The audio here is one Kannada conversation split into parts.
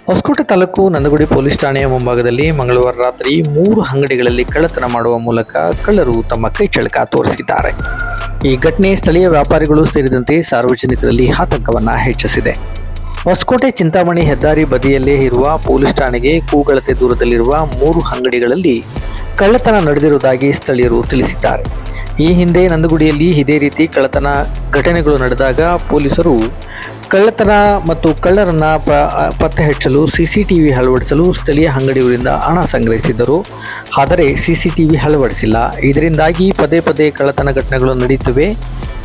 ಹೊಸಕೋಟೆ ತಾಲೂಕು ನಂದಗುಡಿ ಪೊಲೀಸ್ ಠಾಣೆಯ ಮುಂಭಾಗದಲ್ಲಿ ಮಂಗಳವಾರ ರಾತ್ರಿ 3 ಅಂಗಡಿಗಳಲ್ಲಿ ಕಳ್ಳತನ ಮಾಡುವ ಮೂಲಕ ಕಳ್ಳರು ತಮ್ಮ ಕೈಚಳಕ ತೋರಿಸಿದ್ದಾರೆ. ಈ ಘಟನೆ ಸ್ಥಳೀಯ ವ್ಯಾಪಾರಿಗಳು ಸೇರಿದಂತೆ ಸಾರ್ವಜನಿಕರಲ್ಲಿ ಆತಂಕವನ್ನು ಹೆಚ್ಚಿಸಿದೆ. ಹೊಸಕೋಟೆ ಚಿಂತಾಮಣಿ ಹೆದ್ದಾರಿ ಬದಿಯಲ್ಲೇ ಇರುವ ಪೊಲೀಸ್ ಠಾಣೆಗೆ ಕೂಗಳತೆ ದೂರದಲ್ಲಿರುವ 3 ಅಂಗಡಿಗಳಲ್ಲಿ ಕಳ್ಳತನ ನಡೆದಿರುವುದಾಗಿ ಸ್ಥಳೀಯರು ತಿಳಿಸಿದ್ದಾರೆ. ಈ ಹಿಂದೆ ನಂದಗುಡಿಯಲ್ಲಿ ಇದೇ ರೀತಿ ಕಳ್ಳತನ ಘಟನೆಗಳು ನಡೆದಾಗ ಪೊಲೀಸರು ಕಳ್ಳತನ ಮತ್ತು ಕಳ್ಳರನ್ನು ಪತ್ತೆ ಹಚ್ಚಲು ಸಿಸಿಟಿವಿ ಅಳವಡಿಸಲು ಸ್ಥಳೀಯ ಅಂಗಡಿಯವರಿಂದ ಹಣ ಸಂಗ್ರಹಿಸಿದ್ದರು. ಆದರೆ ಸಿಸಿಟಿವಿ ಅಳವಡಿಸಿಲ್ಲ. ಇದರಿಂದಾಗಿ ಪದೇ ಪದೇ ಕಳ್ಳತನ ಘಟನೆಗಳು ನಡೆಯುತ್ತಿವೆ.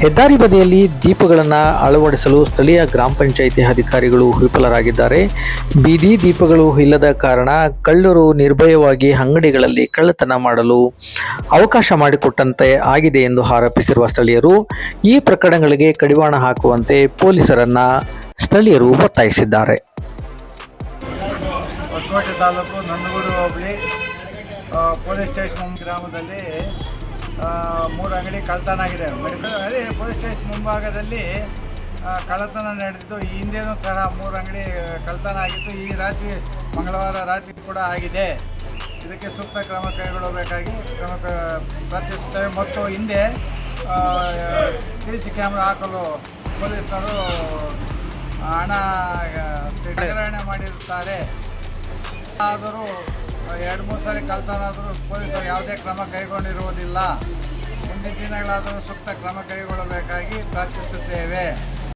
ಹೆದ್ದಾರಿ ಬದಿಯಲ್ಲಿ ದೀಪಗಳನ್ನು ಅಳವಡಿಸಲು ಸ್ಥಳೀಯ ಗ್ರಾಮ ಪಂಚಾಯಿತಿ ಅಧಿಕಾರಿಗಳು ವಿಫಲರಾಗಿದ್ದಾರೆ. ಬೀದಿ ದೀಪಗಳು ಇಲ್ಲದ ಕಾರಣ ಕಳ್ಳರು ನಿರ್ಭಯವಾಗಿ ಅಂಗಡಿಗಳಲ್ಲಿ ಕಳ್ಳತನ ಮಾಡಲು ಅವಕಾಶ ಮಾಡಿಕೊಟ್ಟಂತೆ ಆಗಿದೆ ಎಂದು ಆರೋಪಿಸಿರುವ ಸ್ಥಳೀಯರು ಈ ಪ್ರಕರಣಗಳಿಗೆ ಕಡಿವಾಣ ಹಾಕುವಂತೆ ಪೊಲೀಸರನ್ನ ಸ್ಥಳೀಯರು ಒತ್ತಾಯಿಸಿದ್ದಾರೆ. ಹೊಸಕೋಟೆ ತಾಲೂಕು ನಂದಗುಡಿ ಹೋಬಳಿ ಪೊಲೀಸ್ ಸ್ಟೇಷನ್ ಗ್ರಾಮದಲ್ಲಿ 3 ಅಂಗಡಿ ಕಳ್ಳತನ ಆಗಿದೆ. ಅದೇ ಪೊಲೀಸ್ ಸ್ಟೇಷನ್ ಮುಂಭಾಗದಲ್ಲಿ ಕಳ್ಳತನ ನಡೆದಿದ್ದು ಈ ಹಿಂದೆನೂ ಸಹ 3 ಅಂಗಡಿ ಕಳ್ಳತನ ಆಗಿತ್ತು. ಈ ರಾತ್ರಿ ಮಂಗಳವಾರ ರಾತ್ರಿ ಕೂಡ ಆಗಿದೆ. ಇದಕ್ಕೆ ಸೂಕ್ತ ಕ್ರಮ ಕೈಗೊಳ್ಳಬೇಕಾಗಿ ಪ್ರಾರ್ಥಿಸುತ್ತೇವೆ. ಮತ್ತು ಹಿಂದೆ CC ಕ್ಯಾಮ್ರಾ ಹಾಕಲು ಪೊಲೀಸರು ಹಣ ಸಂಗ್ರಹಣೆ ಮಾಡಿರುತ್ತಾರೆ. ಆದರೂ 2-3 ಸಾರಿ ಕಳ್ಳತನ ಆದರೂ ಪೊಲೀಸರು ಯಾವುದೇ ಕ್ರಮ ಕೈಗೊಂಡಿರುವುದಿಲ್ಲ. ಮುಂದಿನ ದಿನಗಳಾದರೂ ಸೂಕ್ತ ಕ್ರಮ ಕೈಗೊಳ್ಳಬೇಕಾಗಿ ಪ್ರಾರ್ಥಿಸುತ್ತೇವೆ.